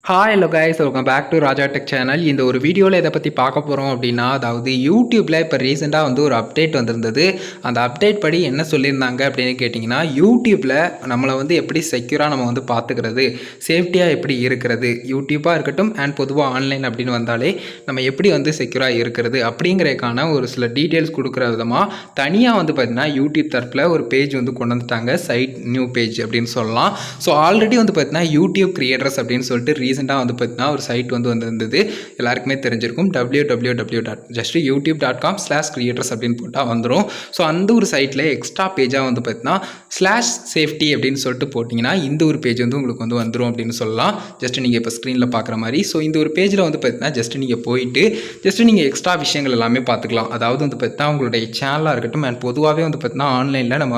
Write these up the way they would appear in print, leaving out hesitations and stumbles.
Hello guys, welcome back to Raja tech channel. இந்த ஒரு வீடியோவில் இதை பற்றி பார்க்க போகிறோம் அப்படின்னா, அதாவது யூடியூப்பில் இப்போ ரீசெண்டாக வந்து ஒரு அப்டேட் வந்திருந்தது. அந்த அப்டேட் படி என்ன சொல்லியிருந்தாங்க அப்படின்னு கேட்டிங்கன்னா, யூடியூப்பில் நம்மளை வந்து எப்படி செக்யூராக நம்ம வந்து பார்த்துக்கிறது, சேஃப்டியாக எப்படி இருக்கிறது, யூடியூப்பாக இருக்கட்டும் அண்ட் பொதுவாக ஆன்லைன் அப்படின்னு வந்தாலே நம்ம எப்படி வந்து செக்யூராக இருக்கிறது அப்படிங்கிறதுக்கான ஒரு சில டீட்டெயில்ஸ் கொடுக்குற விதமாக தனியாக வந்து பார்த்திங்கன்னா யூடியூப் தரப்பில் ஒரு பேஜ் வந்து கொண்டு வந்துட்டாங்க. சைட் நியூ பேஜ் அப்படின்னு சொல்லலாம். ஸோ ஆல்ரெடி வந்து பார்த்திங்கன்னா யூடியூப் கிரியேட்டர்ஸ் அப்படின்னு சொல்லிட்டு ரீசெண்டாக வந்து பார்த்தீங்கன்னா ஒரு சைட் வந்து வந்திருந்தது. எல்லாருக்குமே தெரிஞ்சிருக்கும். www.justyoutube.com/creators அப்படின்னு போட்டால் வந்துடும். ஸோ அந்த ஒரு சைட்டில் எக்ஸ்ட்ரா பேஜாக வந்து பார்த்தீங்கன்னா /safety அப்படின்னு சொல்லிட்டு போட்டிங்கன்னா இந்த ஒரு பேஜ் வந்து உங்களுக்கு வந்து வந்துடும் அப்படின்னு சொல்லலாம். ஜஸ்ட் நீங்கள் இப்போ ஸ்க்ரீனில் பார்க்குற மாதிரி. ஸோ இந்த ஒரு பேஜில் வந்து பார்த்தீங்கன்னா ஜஸ்ட் நீங்கள் போயிட்டு நீங்கள் எக்ஸ்ட்ரா விஷயங்கள் எல்லாமே பார்த்துக்கலாம். அதாவது வந்து பார்த்தீங்கன்னா உங்களுடைய சேனலாக இருக்கட்டும் அண்ட் பொதுவாகவே வந்து பார்த்தீங்கன்னா ஆன்லைனில் நம்ம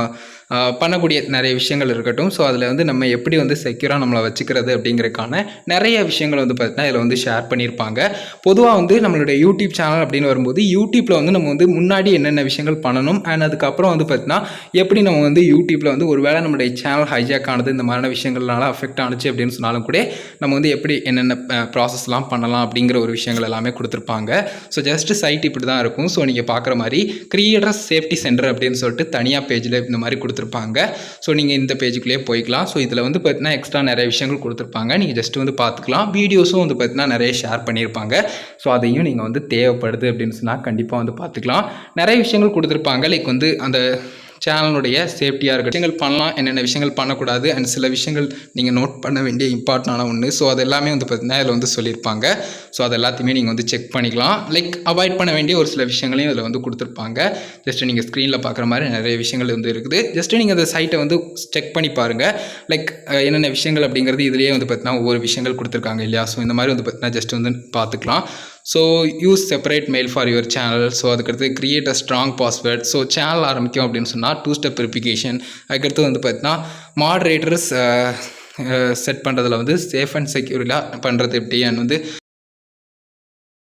பண்ணக்கூடிய நிறைய விஷயங்கள் இருக்கட்டும். ஸோ அதில் வந்து நம்ம எப்படி வந்து செக்யூராக நம்மளை வச்சுக்கிறது அப்படிங்கிறதுக்கான நிறைய விஷயங்கள் வந்து பார்த்தீங்கன்னா இதில் வந்து ஷேர் பண்ணியிருப்பாங்க. பொதுவாக வந்து நம்மளுடைய யூடியூப் சேனல் அப்படின்னு வரும்போது யூடியூப்பில் வந்து நம்ம வந்து முன்னாடி என்னென்ன விஷயங்கள் பண்ணணும் அண்ட் அதுக்கப்புறம் வந்து பார்த்தீங்கன்னா எப்படி நம்ம வந்து யூடியூப்பில் வந்து ஒரு வேளை நம்மளுடைய சேனல் ஹைஜாக் ஆனது இந்த மாதிரியான விஷயங்கள்னால அஃபெக்ட் ஆனிச்சு அப்படின்னு சொன்னாலும் கூட நம்ம வந்து எப்படி என்னென்ன ப்ராசஸ்லாம் பண்ணலாம் அப்படிங்கிற ஒரு விஷயங்கள் எல்லாமே கொடுத்துருப்பாங்க. ஸோ ஜஸ்ட் சைட் இப்படி தான் இருக்கும். ஸோ நீங்கள் பார்க்குற மாதிரி கிரியேட்டர்ஸ் சேஃப்டி சென்டர் அப்படின்னு சொல்லிட்டு தனியாக பேஜில் இந்த மாதிரி கொடுத்துருப்பாங்க. ஸோ நீங்கள் இந்த பேஜுக்குள்ளேயே போய்க்கலாம். ஸோ இதில் வந்து பார்த்தீங்கன்னா எக்ஸ்ட்ரா நிறைய விஷயங்கள் கொடுத்துருப்பாங்க. நீங்கள் ஜஸ்ட் வந்து பார்த்துக்கலாம். வீடியோஸும் வந்து பார்த்தீங்கன்னா நிறைய ஷேர் பண்ணியிருப்பாங்க. ஸோ அதையும் நீங்கள் வந்து தேவைப்படுது அப்படின்னு சொன்னால் கண்டிப்பாக வந்து பார்த்துக்கலாம். நிறைய விஷயங்கள் கொடுத்துருப்பாங்க. லைக் வந்து அந்த சேனலுடைய சேஃப்டியாக இருக்க விஷயங்கள் பண்ணலாம், என்னென்ன விஷயங்கள் பண்ணக்கூடாது அண்ட் சில விஷயங்கள் நீங்கள் நோட் பண்ண வேண்டிய இம்பார்ட்டண்டான ஒன்று. ஸோ அது எல்லாமே வந்து பார்த்தீங்கன்னா இதில் வந்து சொல்லியிருப்பாங்க. ஸோ அது எல்லாத்தையுமே நீங்கள் வந்து செக் பண்ணிக்கலாம். லைக் அவாய்ட் பண்ண வேண்டிய ஒரு சில விஷயங்களையும் இதில் வந்து கொடுத்துருப்பாங்க. ஜஸ்ட் நீங்கள் ஸ்க்ரீனில் பார்க்குற மாதிரி நிறைய விஷயங்கள் வந்து இருக்குது. ஜஸ்ட் நீங்கள் அந்த சைட்டை வந்து செக் பண்ணி பாருங்கள். லைக் என்னென்ன விஷயங்கள் அப்படிங்கிறது இதுலேயே வந்து பார்த்தீங்கன்னா ஒவ்வொரு விஷயங்கள் கொடுத்துருக்காங்க இல்லையா. ஸோ இந்த மாதிரி வந்து பார்த்தீங்கன்னா ஜஸ்ட் வந்து பார்த்துக்கலாம். So use separate mail for your channel. So அதுக்கடுத்து create a strong password. So channel ஆரம்பிக்கும் அப்படின்னு சொன்னால் 2-step வெரிஃபிகேஷன். அதுக்கடுத்து வந்து பார்த்தீங்கன்னா மாடரேட்டர்ஸ் செட் பண்ணுறதுல வந்து சேஃப் அண்ட் செக்யூரிட்டாக பண்ணுறது எப்படி அண்ட் வந்து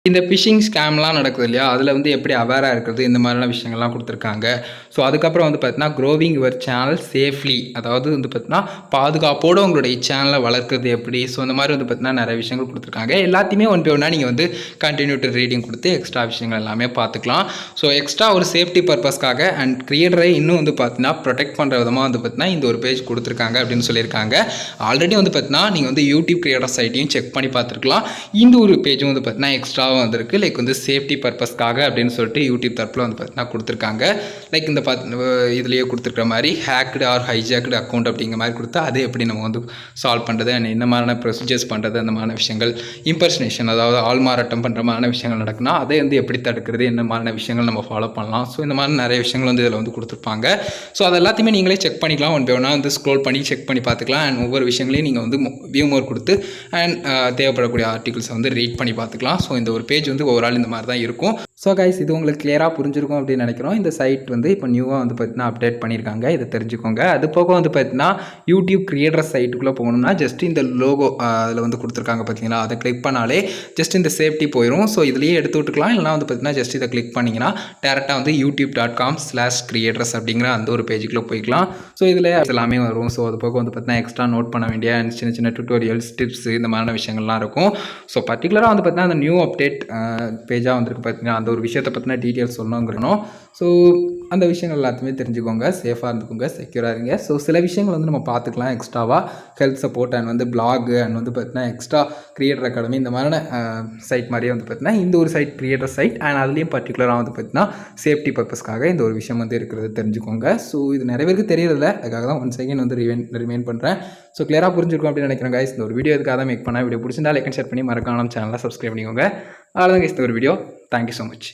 இந்த ஃபிஷிங் ஸ்கேம்லாம் நடக்குது இல்லையா, அதில் வந்து எப்படி அவேராக இருக்கிறது இந்த மாதிரியான விஷயங்கள்லாம் கொடுத்துருக்காங்க. ஸோ அதுக்கப்புறம் வந்து பார்த்தீங்கன்னா க்ரோவிங் யுவர் சேனல் சேஃப்லி, அதாவது வந்து பார்த்தீங்கன்னா பாதுகாப்போடு உங்களுடைய சேனலை வளர்க்குறது எப்படி. ஸோ இந்த மாதிரி வந்து பார்த்தீங்கன்னா நிறைய விஷயங்கள் கொடுத்துருக்காங்க. எல்லாத்தையுமே ஒன் பை ஒன்றா நீங்கள் வந்து கண்டினியூ டு ரீடிங் கொடுத்து எக்ஸ்ட்ரா விஷயங்கள் எல்லாமே பார்த்துக்கலாம். ஸோ எக்ஸ்ட்ரா ஒரு சேஃப்டி பர்பஸ்க்காக அண்ட் கிரியேட்டரை இன்னும் வந்து பார்த்தீங்கன்னா ப்ரொடெக்ட் பண்ணுற விதமாக வந்து பார்த்தீங்கன்னா இந்த ஒரு பேஜ் கொடுத்துருக்காங்க அப்படின்னு சொல்லியிருக்காங்க. ஆல்ரெடி வந்து பார்த்தீங்கன்னா நீங்கள் வந்து யூடியூப் கிரியேட்டர் சைட்டையும் செக் பண்ணி பார்த்துருக்கலாம். இந்த ஒரு பேஜும் வந்து பார்த்தீங்கன்னா எக்ஸ்ட்ரா வந்திருக்கு. லைக் வந்து சேஃப்டி பர்பஸ்க்காக அப்படின்னு சொல்லிட்டு யூடியூப் தரப்பில் வந்து பார்த்தீங்கன்னா கொடுத்துருக்காங்க. லைக் இந்த இதுலேயே கொடுத்துருக்கிற மாதிரி ஹேக்டு ஆர் ஹைஜாக்டு அக்கௌண்ட் அப்படிங்கிற மாதிரி கொடுத்தா அதை எப்படி நம்ம வந்து சால்வ் பண்ணுறது அண்ட் இந்த மாதிரியான ப்ரொசீஜர்ஸ் பண்ணுறது அந்த மாதிரியான விஷயங்கள், இம்பர்சனேஷன் அதாவது ஆள்மாறாட்டம் பண்ணுற மாதிரியான விஷயங்கள் நடக்குன்னா அதை வந்து எப்படி தடுக்கிறது, என்ன மாதிரியான விஷயங்கள் நம்ம ஃபாலோ பண்ணலாம். ஸோ இந்த மாதிரி நிறைய விஷயங்கள் வந்து இதில் வந்து கொடுத்துருப்பாங்க. ஸோ அது எல்லாத்தையுமே நீங்களே செக் பண்ணிக்கலாம். ஒன் பை ஒன்றா வந்து ஸ்க்ரோல் பண்ணி செக் பண்ணி பார்த்துக்கலாம். அண்ட் ஒவ்வொரு விஷயங்களையும் நீங்கள் வந்து வியூ மோர் கொடுத்து அண்ட் தேவைப்படக்கூடிய ஆர்டிகல்ஸை வந்து ரீட் பண்ணி பார்த்துக்கலாம். ஸோ இந்த ஒரு பேஜ் வந்து ஓவரால் இந்த மாதிரி தான் இருக்கும். ஸோ கைஸ், இது உங்களுக்கு கிளியராக புரிஞ்சிருக்கும் அப்படின்னு நினைக்கிறோம். இந்த சைட் வந்து இப்போ நியூவாக வந்து பார்த்தீங்கன்னா அப்டேட் பண்ணியிருக்காங்க. இதை தெரிஞ்சுக்கோங்க. அது போக வந்து பார்த்தீங்கன்னா யூடியூப் கிரியேட்டர் சைட்டுக்குள்ளே போகணும்னா ஜஸ்ட் இந்த லோகோ அதில் வந்து கொடுத்துருக்காங்க பார்த்தீங்களா, அதை கிளிக் பண்ணாலே ஜஸ்ட் இந்த சேஃப்டி போயிடும். ஸோ இதுலேயே எடுத்து விட்டுக்கலாம். இல்லைனா வந்து பார்த்தீங்கன்னா ஜஸ்ட் இதை கிளிக் பண்ணிங்கன்னா டேரெக்டாக வந்து youtube.com/creators அப்படிங்கிற அந்த ஒரு பேஜுக்குள்ளே போய்க்கலாம். ஸோ இதில் எல்லாமே வரும். ஸோ அது போக வந்து பார்த்தீங்கன்னா எக்ஸ்ட்ரா நோட் பண்ண வேண்டிய சின்ன சின்ன டுட்டோரியல்ஸ், டிப்ஸ் இந்த மாதிரியான விஷயங்கள்லாம் இருக்கும். ஸோ பர்டிகுலராக வந்து பார்த்தீங்கன்னா அந்த நியூ அப்டேட் பேஜாக வந்துருக்கு பார்த்தீங்கன்னா அந்த ஒரு விஷயத்தை பற்றின டீட்டெயில்ஸ் சொல்லணுங்கிறணும். ஸோ அந்த விஷயங்கள் எல்லாத்தையுமே தெரிஞ்சுக்கோங்க. சேஃபாக இருந்துக்கோங்க, செக்யூராக இருங்க. ஸோ சில விஷயங்கள் வந்து நம்ம பார்த்துக்கலாம் எக்ஸ்ட்ராவாக. ஹெல்த் சப்போர்ட் அண்ட் வந்து பிளாக் அண்ட் வந்து பார்த்தீங்கன்னா எக்ஸ்ட்ரா கிரியேட்டர் அகாடமி இந்த மாதிரியான சைட் மாதிரியே வந்து பார்த்தீங்கன்னா இந்த ஒரு சைட் கிரியேட்டர் சைட் அண்ட் அதுலேயும் பர்டிகுலராக வந்து பார்த்தீங்கன்னா சேஃப்டி பர்பஸ்க்காக இந்த ஒரு விஷயம் வந்து இருக்கிறது தெரிஞ்சுக்கோங்க. ஸோ இது நிறைய பேருக்கு தெரியறதில்ல. அதுக்காக தான் ஒன் செகண்ட் வந்து ரிமைன் பண்ணுறேன். ஸோ கிளியராக புரிஞ்சிருக்கும் அப்படின்னு நினைக்கிறேன் கைஸ். இந்த ஒரு வீடியோ இதுக்காக தான் மேக் பண்ண. வீடியோ பிடிச்சிருந்தா லைக் அண்ட் ஷேர் பண்ணி மறக்காம சேனலை சப்ஸ்கிரைப் பண்ணிக்கோங்க. அவ்வளோதான் கைஸ் இந்த ஒரு வீடியோ. Thank you so much.